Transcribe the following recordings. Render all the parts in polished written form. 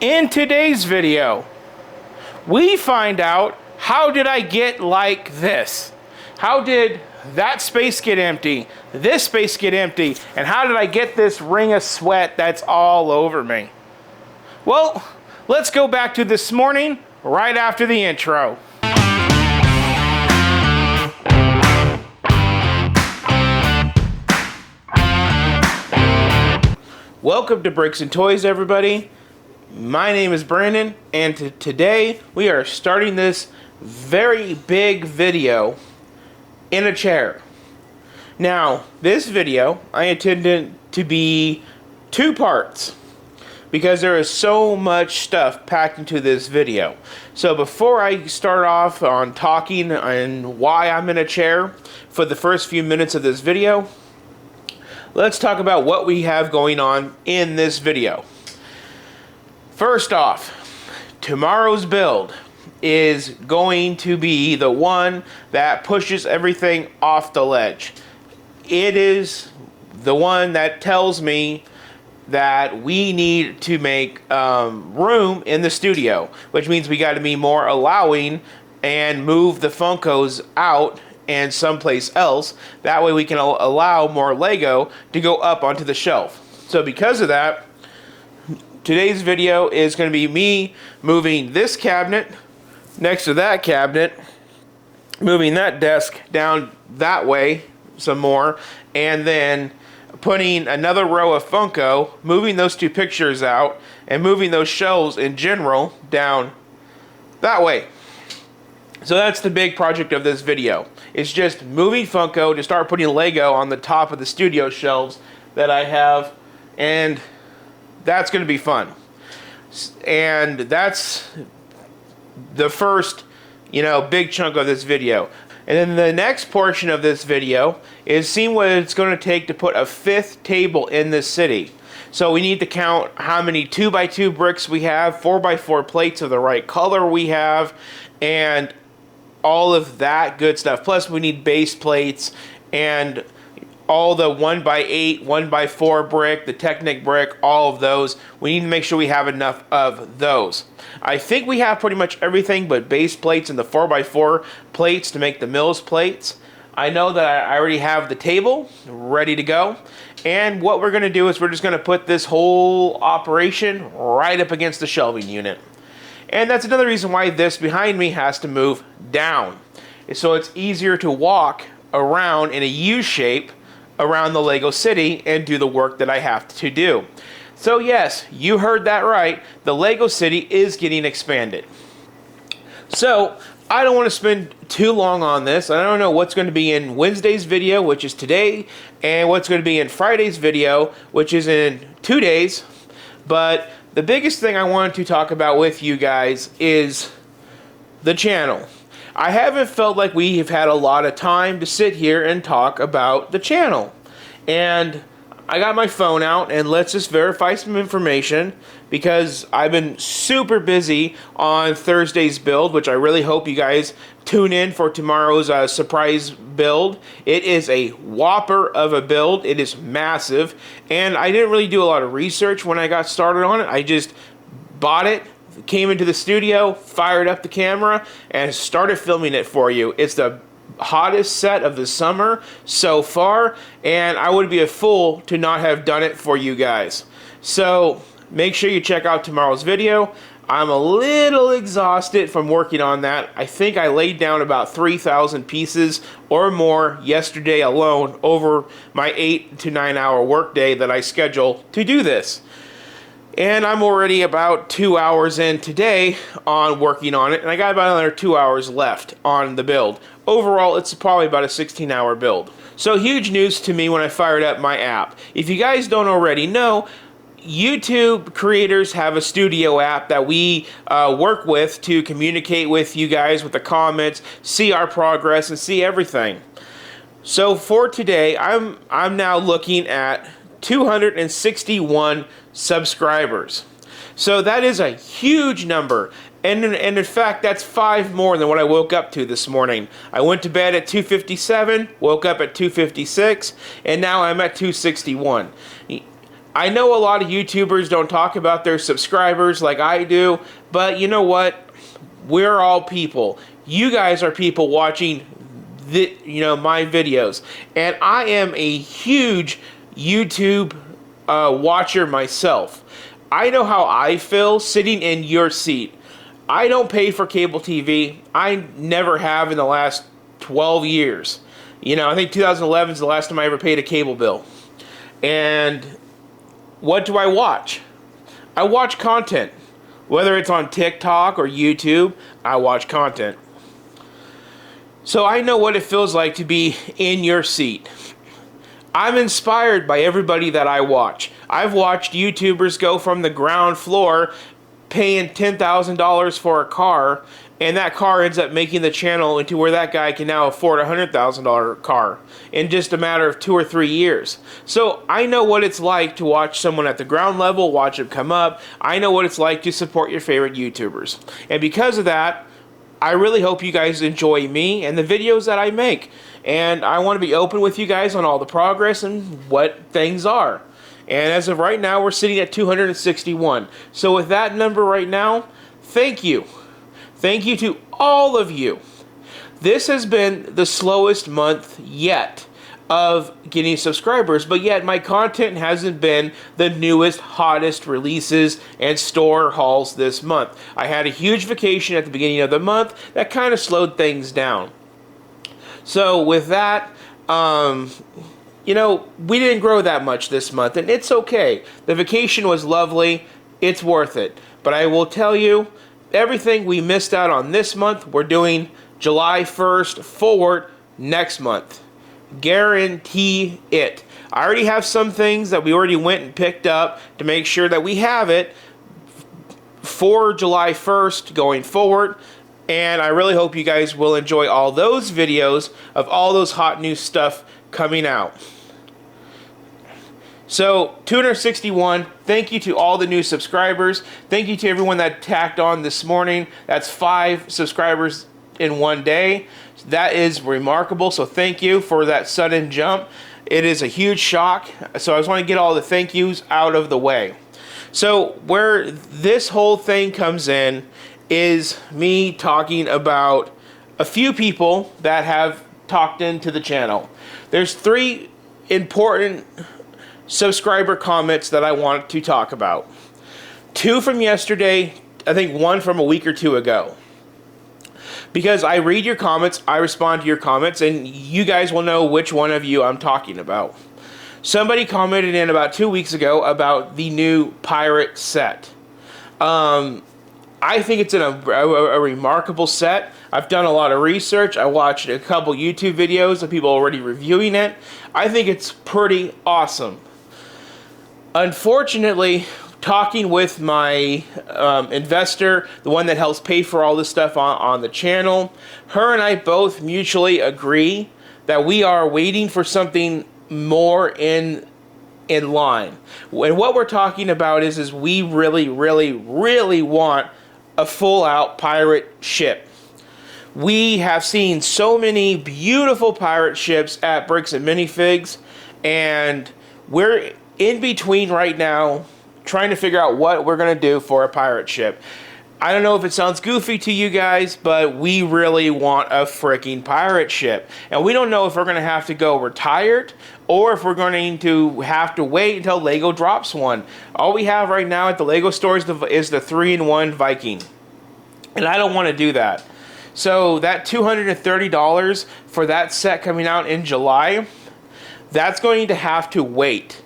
In today's video, we find out, how did I get like this? How did that space get empty, this space get empty, and how did I get this ring of sweat that's all over me? Well, let's go back to this morning right after the intro. Welcome to Bricks and Toys, everybody. My name is Brandon, and today we are starting this very big video in a chair. Now, this video I intended to be two parts because there is so much stuff packed into this video. So before I start off on talking and why I'm in a chair for the first few minutes of this video, let's talk about what we have going on in this video. First off, tomorrow's build is going to be the one that pushes everything off the ledge. It is the one that tells me that we need to make room in the studio, which means we got to be more allowing and move the Funkos out and someplace else. That way we can allow more Lego to go up onto the shelf. So because of that, today's video is going to be me moving this cabinet next to that cabinet, moving that desk down that way some more, and then putting another row of Funko, moving those two pictures out, and moving those shelves in general down that way. So that's the big project of this video. It's just moving Funko to start putting Lego on the top of the studio shelves that I have, and that's going to be fun. And that's the first, big chunk of this video. And then the next portion of this video is seeing what it's going to take to put a fifth table in this city. So we need to count how many 2x2 bricks we have, 4x4 plates of the right color we have, and all of that good stuff. Plus we need base plates and all the 1x8, 1x4 brick, the Technic brick, all of those. We need to make sure we have enough of those. I think we have pretty much everything but base plates and the 4x4 plates to make the Mills plates. I know that I already have the table ready to go. And what we're going to do is we're just going to put this whole operation right up against the shelving unit. And that's another reason why this behind me has to move down. So it's easier to walk around in a U shape around the Lego City and do the work that I have to do. So yes, you heard that right. The Lego City is getting expanded. So I don't want to spend too long on this. I don't know what's going to be in Wednesday's video, which is today, and what's going to be in Friday's video, which is in 2 days. But the biggest thing I wanted to talk about with you guys is the channel. I haven't felt like we have had a lot of time to sit here and talk about the channel. And I got my phone out and let's just verify some information because I've been super busy on Thursday's build, which I really hope you guys tune in for tomorrow's surprise build. It is a whopper of a build. It is massive. And I didn't really do a lot of research when I got started on it. I just bought it, came into the studio, fired up the camera, and started filming it for you. It's the hottest set of the summer so far, and I would be a fool to not have done it for you guys. So make sure you check out tomorrow's video. I'm a little exhausted from working on that. I think I laid down about 3,000 pieces or more yesterday alone over my 8 to 9 hour workday that I schedule to do this. And I'm already about 2 hours in today on working on it, and I got about another 2 hours left on the build. Overall, it's probably about a 16-hour build. So huge news to me when I fired up my app. If you guys don't already know, YouTube creators have a studio app that we work with to communicate with you guys with the comments, see our progress, and see everything. So for today, I'm now looking at 261 subscribers. So that is a huge number. And in fact, that's 5 more than what I woke up to this morning. I went to bed at 2:57, woke up at 2:56, and now I'm at 261. I know a lot of YouTubers don't talk about their subscribers like I do, but you know what? We're all people. You guys are people watching my videos, and I am a huge YouTube watcher myself. I know how I feel sitting in your seat. I don't pay for cable TV. I never have in the last 12 years. I think 2011 is the last time I ever paid a cable bill. And what do I watch? I watch content. Whether it's on TikTok or YouTube, I watch content. So I know what it feels like to be in your seat. I'm inspired by everybody that I watch. I've watched YouTubers go from the ground floor paying $10,000 for a car, and that car ends up making the channel into where that guy can now afford a $100,000 car in just a matter of 2 or 3 years. So I know what it's like to watch someone at the ground level, watch them come up. I know what it's like to support your favorite YouTubers. And because of that, I really hope you guys enjoy me and the videos that I make. And I want to be open with you guys on all the progress and what things are. And as of right now, we're sitting at 261. So with that number right now, thank you. Thank you to all of you. This has been the slowest month yet of getting subscribers, but yet my content hasn't been the newest, hottest releases and store hauls this month. I had a huge vacation at the beginning of the month that kind of slowed things down. So with that, we didn't grow that much this month, and it's okay. The vacation was lovely. It's worth it. But I will tell you, everything we missed out on this month, we're doing July 1st forward next month. Guarantee it. I already have some things that we already went and picked up to make sure that we have it for July 1st going forward. And I really hope you guys will enjoy all those videos of all those hot new stuff coming out. So, 261, thank you to all the new subscribers. Thank you to everyone that tacked on this morning. That's 5 subscribers in one day. That is remarkable, so thank you for that sudden jump. It is a huge shock, so I just want to get all the thank yous out of the way. So, where this whole thing comes in is me talking about a few people that have talked into the channel. There's 3 important subscriber comments that I want to talk about. 2 from yesterday, I think 1 from a week or 2 ago. Because I read your comments, I respond to your comments, and you guys will know which one of you I'm talking about. Somebody commented in about 2 weeks ago about the new pirate set. I think it's a remarkable set. I've done a lot of research. I watched a couple YouTube videos of people already reviewing it. I think it's pretty awesome. Unfortunately, talking with my investor, the one that helps pay for all this stuff on the channel, her and I both mutually agree that we are waiting for something more in line. And what we're talking about is we really, really, really want a full-out pirate ship. We have seen so many beautiful pirate ships at Bricks and Minifigs, and we're in between right now trying to figure out what we're going to do for a pirate ship. I don't know if it sounds goofy to you guys, but we really want a freaking pirate ship. And we don't know if we're going to have to go retired or if we're going to have to wait until LEGO drops one. All we have right now at the LEGO store is the 3-in-1 Viking. And I don't want to do that. So that $230 for that set coming out in July, that's going to have to wait.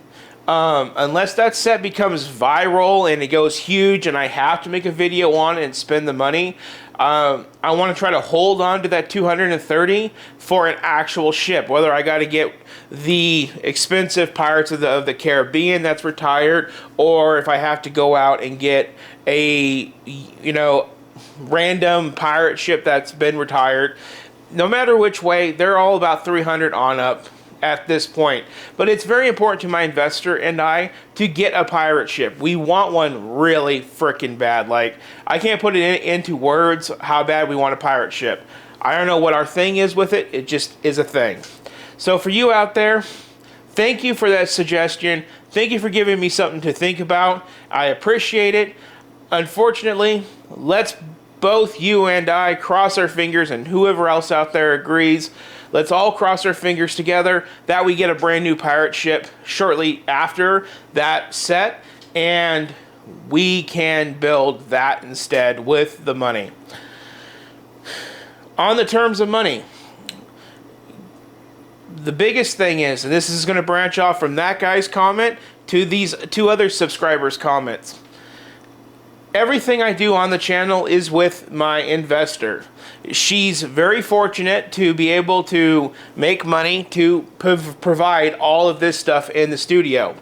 Unless that set becomes viral and it goes huge and I have to make a video on it and spend the money, I want to try to hold on to that $230 for an actual ship. Whether I got to get the expensive Pirates of the Caribbean that's retired, or if I have to go out and get a, random pirate ship that's been retired. No matter which way, they're all about $300 on up at this point. But it's very important to my investor and I to get a pirate ship. We want one really freaking bad. Like, I can't put it into words how bad we want a pirate ship. I don't know what our thing is with it. It just is a thing. So for you out there, thank you for that suggestion. thank you for giving me something to think about. I appreciate it. Unfortunately, let's both you and I cross our fingers, and whoever else out there agrees, let's all cross our fingers together that we get a brand new pirate ship shortly after that set, and we can build that instead with the money. On the terms of money, the biggest thing is, and this is going to branch off from that guy's comment to these two other subscribers' comments. Everything I do on the channel is with my investor. She's very fortunate to be able to make money to provide all of this stuff in the studio.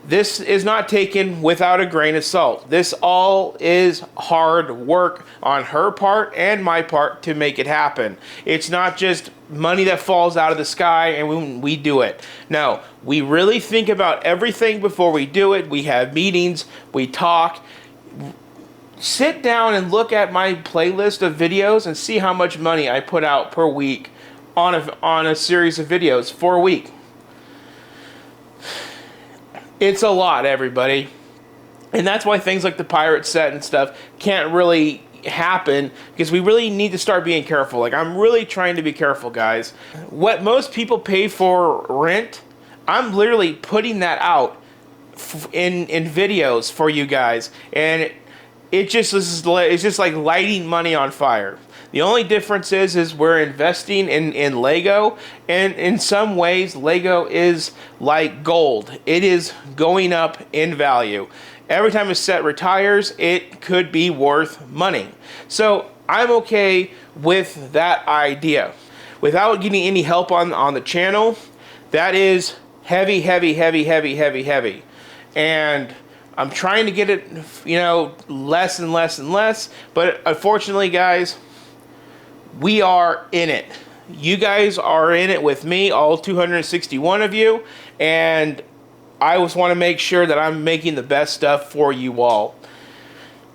This is not taken without a grain of salt. This all is hard work on her part and my part to make it happen. It's not just money that falls out of the sky and we do it. No, we really think about everything before we do it. We have meetings, we talk. Sit down and look at my playlist of videos and see how much money I put out per week on a series of videos for a week. It's a lot, everybody. And that's why things like the pirate set and stuff can't really happen, because we really need to start being careful. Like, I'm really trying to be careful, guys. What most people pay for rent, I'm literally putting that out in videos for you guys. And it's just like lighting money on fire. The only difference is we're investing in Lego, and in some ways Lego is like gold. It is going up in value. Every time a set retires, it could be worth money. So I'm okay with that idea. Without getting any help on the channel, that is heavy, heavy, heavy, heavy, heavy, heavy. And I'm trying to get it, less and less and less. But unfortunately, guys, we are in it. You guys are in it with me, all 261 of you. And I just want to make sure that I'm making the best stuff for you all.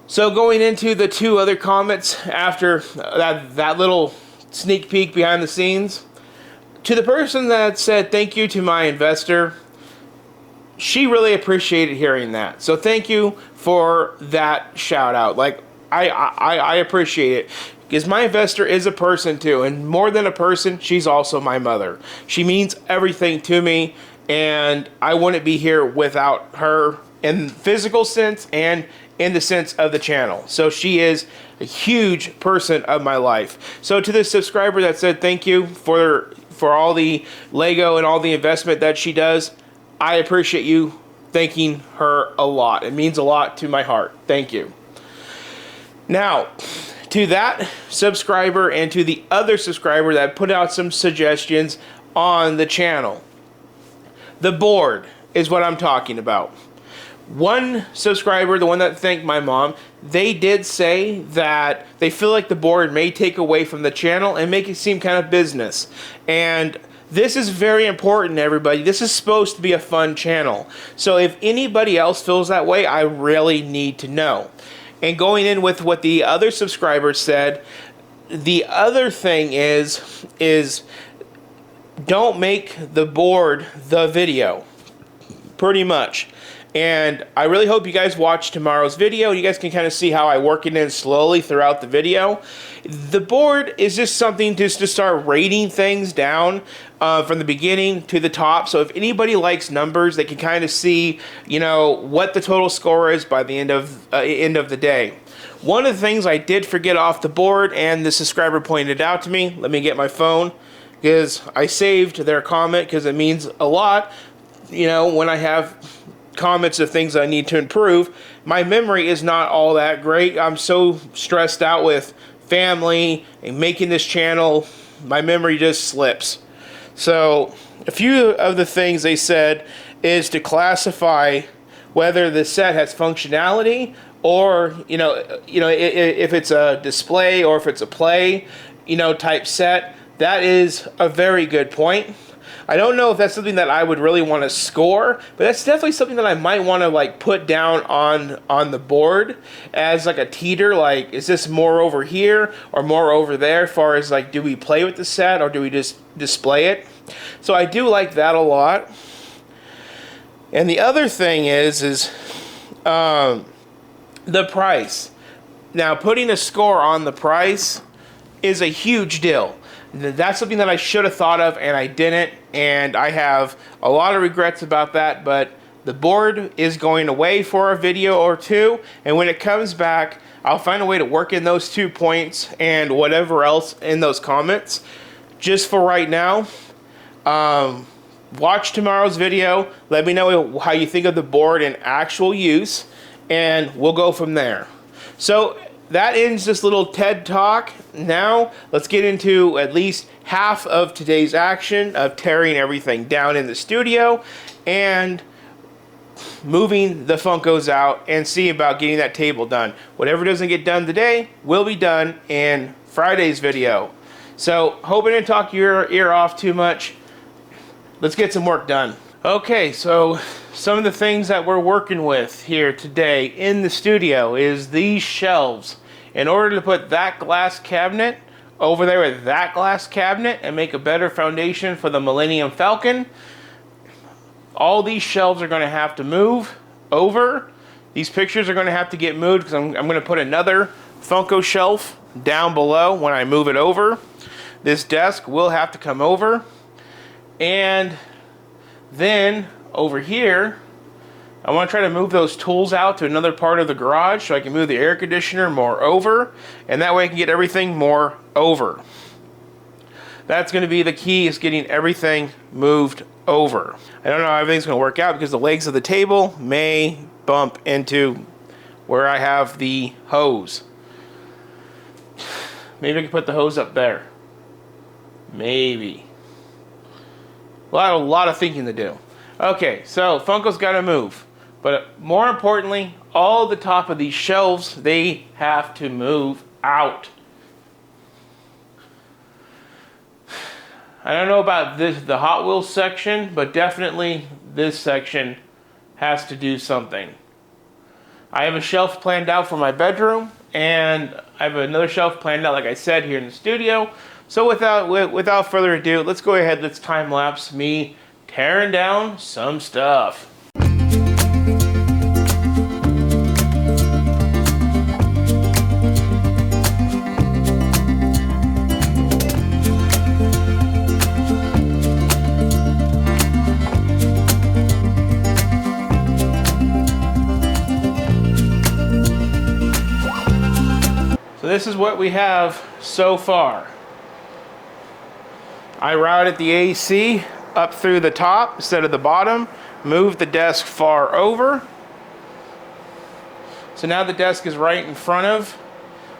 So going into the two other comments after that little sneak peek behind the scenes, to the person that said thank you to my investor, she really appreciated hearing that. So thank you for that shout out. Like, I appreciate it, because my investor is a person too, and more than a person, she's also my mother. She means everything to me, and I wouldn't be here without her in physical sense and in the sense of the channel. So she is a huge person of my life. So to the subscriber that said thank you for all the Lego and all the investment that she does, I appreciate you thanking her a lot. It means a lot to my heart. Thank you. Now, to that subscriber and to the other subscriber that put out some suggestions on the channel, the board is what I'm talking about. One subscriber, the one that thanked my mom, they did say that they feel like the board may take away from the channel and make it seem kind of business. And this is very important, everybody. This is supposed to be a fun channel. So if anybody else feels that way, I really need to know. And going in with what the other subscriber said, the other thing is don't make the board the video. Pretty much. And I really hope you guys watch tomorrow's video. You guys can kind of see how I work it in slowly throughout the video. The board is just something just to start rating things down from the beginning to the top. So if anybody likes numbers, they can kind of see, what the total score is by the end of the day. One of the things I did forget off the board, and the subscriber pointed out to me, let me get my phone, because I saved their comment because it means a lot, when I have comments of things I need to improve. My memory is not all that great. I'm so stressed out with family and making this channel, my memory just slips. So a few of the things they said is to classify whether the set has functionality, or if it's a display or if it's a play type set. That is a very good point. I don't know if that's something that I would really want to score, but that's definitely something that I might want to put down on the board as like a teeter. Like, is this more over here or more over there, as far as do we play with the set or do we just display it? So I do like that a lot. And the other thing is the price. Now, putting a score on the price is a huge deal. That's something that I should have thought of and I didn't, and I have a lot of regrets about that, but the board is going away for a video or two, and when it comes back, I'll find a way to work in those 2 points and whatever else in those comments. Just for right now, watch tomorrow's video, let me know how you think of the board in actual use, and we'll go from there. So that ends this little TED Talk. Now, let's get into at least half of today's action of tearing everything down in the studio and moving the Funkos out and see about getting that table done. Whatever doesn't get done today will be done in Friday's video. So, hoping to talk your ear off too much. Let's get some work done. Okay, so some of the things that we're working with here today in the studio is these shelves. In order to put that glass cabinet over there with that glass cabinet and make a better foundation for the Millennium Falcon, all these shelves are going to have to move over. These pictures are going to have to get moved because I'm going to put another Funko shelf down below when I move it over. This desk will have to come over. And then over here, I want to try to move those tools out to another part of the garage so I can move the air conditioner more over, and that way I can get everything more over. That's going to be the key, is getting everything moved over. I don't know how everything's going to work out because the legs of the table may bump into where I have the hose. Maybe I can put the hose up there. Maybe. Well, a lot of thinking to do. Okay, so Funko's got to move. But more importantly, all the top of these shelves, they have to move out. I don't know about the Hot Wheels section, but definitely this section has to do something. I have a shelf planned out for my bedroom, and I have another shelf planned out, like I said, here in the studio. So without further ado, let's go ahead, let's time lapse me tearing down some stuff. So this is what we have so far. I routed the AC up through the top instead of the bottom, moved the desk far over. So now the desk is right in front of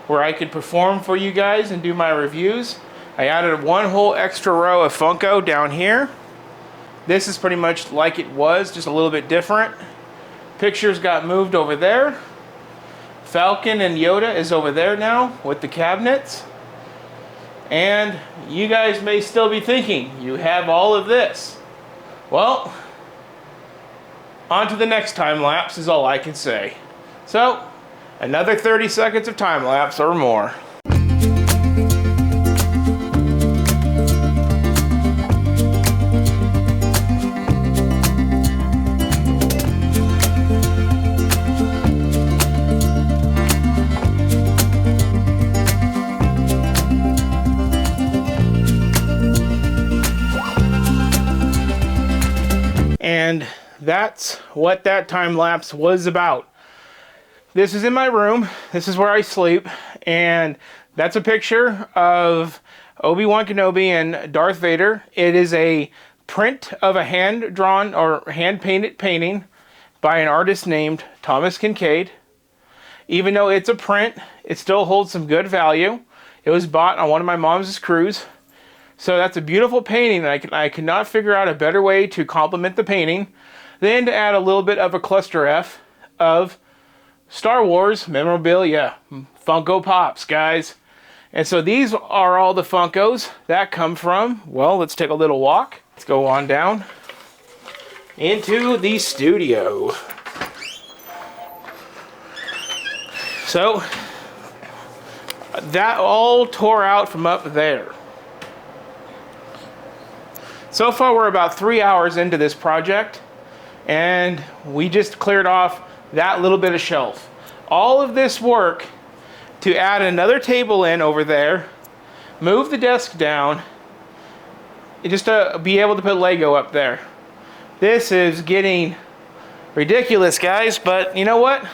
where I could perform for you guys and do my reviews. I added one whole extra row of Funko down here. This is pretty much like it was, just a little bit different. Pictures got moved over there. Falcon and Yoda is over there now with the cabinets. And you guys may still be thinking, you have all of this. Well, on to the next time lapse is all I can say. So, another 30 seconds of time lapse or more. And that's what that time lapse was about. This is in my room. This is where I sleep. And that's a picture of Obi-Wan Kenobi and Darth Vader. It is a print of a hand-drawn or hand-painted painting by an artist named Thomas Kincaid. Even though it's a print, it still holds some good value. It was bought on one of my mom's cruise. So that's a beautiful painting, and I could not figure out a better way to complement the painting than to add a little bit of a cluster F of Star Wars memorabilia, Funko Pops, guys. And so these are all the Funkos that come from, well, let's take a little walk. Let's go on down into the studio. So that all tore out from up there. So far, we're about 3 hours into this project, and we just cleared off that little bit of shelf. All of this work to add another table in over there, move the desk down, just to be able to put Lego up there. This is getting ridiculous, guys, but you know what?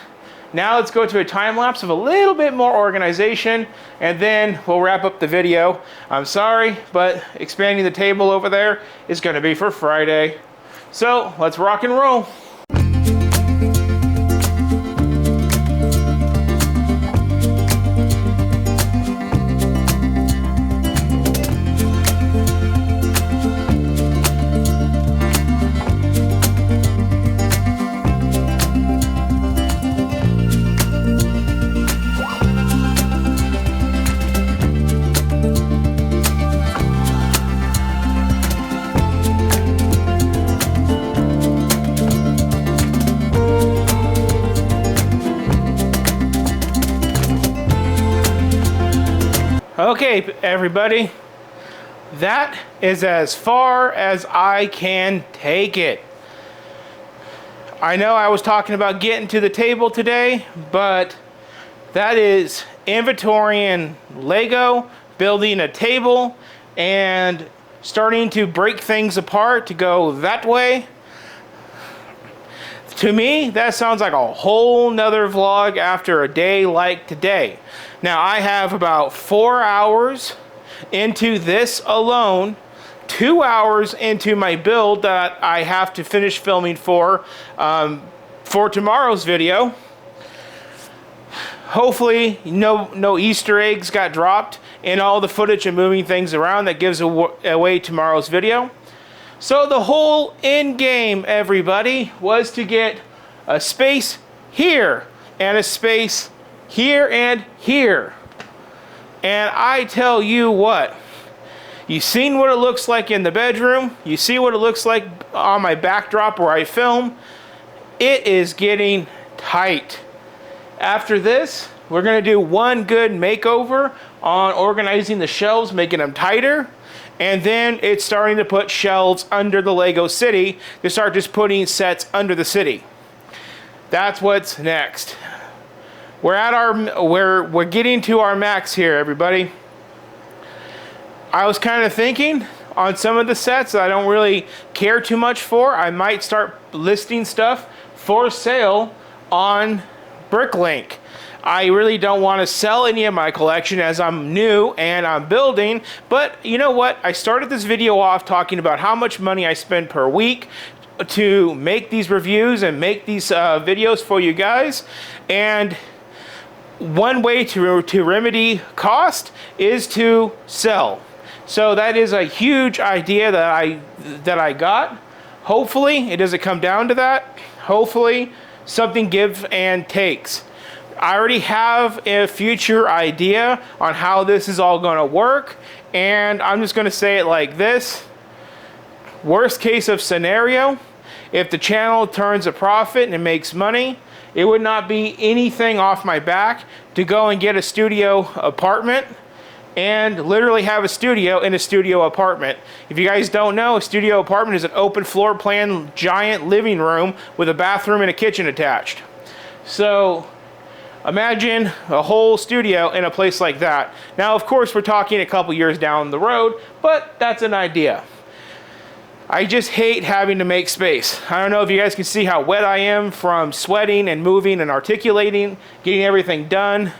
Now let's go to a time lapse of a little bit more organization, and then we'll wrap up the video. I'm sorry, but expanding the table over there is going to be for Friday. So let's rock and roll. Okay, everybody, that is as far as I can take it. I know I was talking about getting to the table today, but that is inventorying Lego, building a table, and starting to break things apart to go that way. To me, that sounds like a whole nother vlog after a day like today. Now, I have about 4 hours into this alone, 2 hours into my build that I have to finish filming for tomorrow's video. Hopefully, no Easter eggs got dropped in all the footage of moving things around that gives away tomorrow's video. So the whole end game, everybody, was to get a space here and a space here and here. And I tell you what, you've seen what it looks like in the bedroom. You see what it looks like on my backdrop where I film. It is getting tight. After this, we're going to do one good makeover on organizing the shelves, making them tighter. And then it's starting to put shelves under the Lego city to start just putting sets under the city. That's what's next. We're getting to our max here, everybody. I was kind of thinking on some of the sets that I don't really care too much for, I might start listing stuff for sale on Bricklink. I really don't want to sell any of my collection as I'm new and I'm building, but you know what? I started this video off talking about how much money I spend per week to make these reviews and make these videos for you guys, and one way to remedy cost is to sell. So that is a huge idea that I got. Hopefully it doesn't come down to that. Hopefully something gives and takes. I already have a future idea on how this is all going to work, and I'm just going to say it like this. Worst case of scenario, if the channel turns a profit and it makes money, it would not be anything off my back to go and get a studio apartment and literally have a studio in a studio apartment. If you guys don't know, a studio apartment is an open floor plan, giant living room with a bathroom and a kitchen attached. So imagine a whole studio in a place like that. Now, of course, we're talking a couple years down the road, but that's an idea. I just hate having to make space. I don't know if you guys can see how wet I am from sweating and moving and articulating, getting everything done,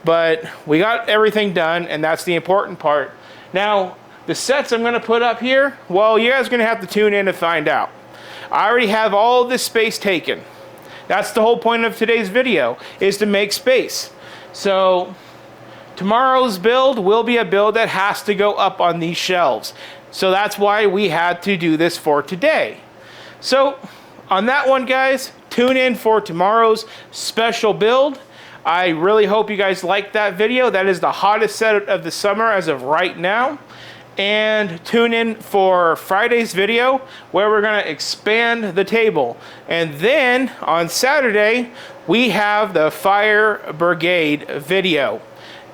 but we got everything done, and that's the important part. Now, the sets I'm gonna put up here, well, you guys are gonna have to tune in to find out. I already have all this space taken. That's the whole point of today's video, is to make space. So tomorrow's build will be a build that has to go up on these shelves. So that's why we had to do this for today. So on that one, guys, tune in for tomorrow's special build. I really hope you guys liked that video. That is the hottest set of the summer as of right now. And tune in for Friday's video where we're going to expand the table. And then on Saturday, we have the Fire Brigade video.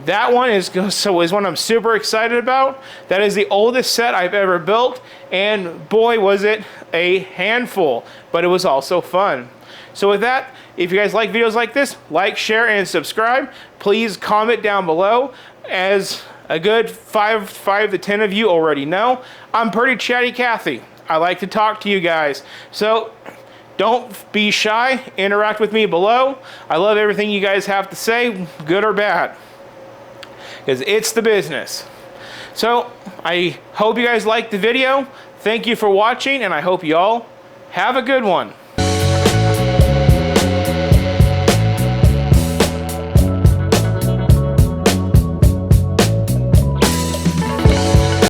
That one is one I'm super excited about. That is the oldest set I've ever built, and boy was it a handful, but it was also fun. So with that, if you guys like videos like this, like, share, and subscribe. Please comment down below. As a good 5 to 10 of you already know, I'm pretty chatty Cathy. I like to talk to you guys. So don't be shy. Interact with me below. I love everything you guys have to say, good or bad, because it's the business. So I hope you guys liked the video. Thank you for watching, and I hope you all have a good one.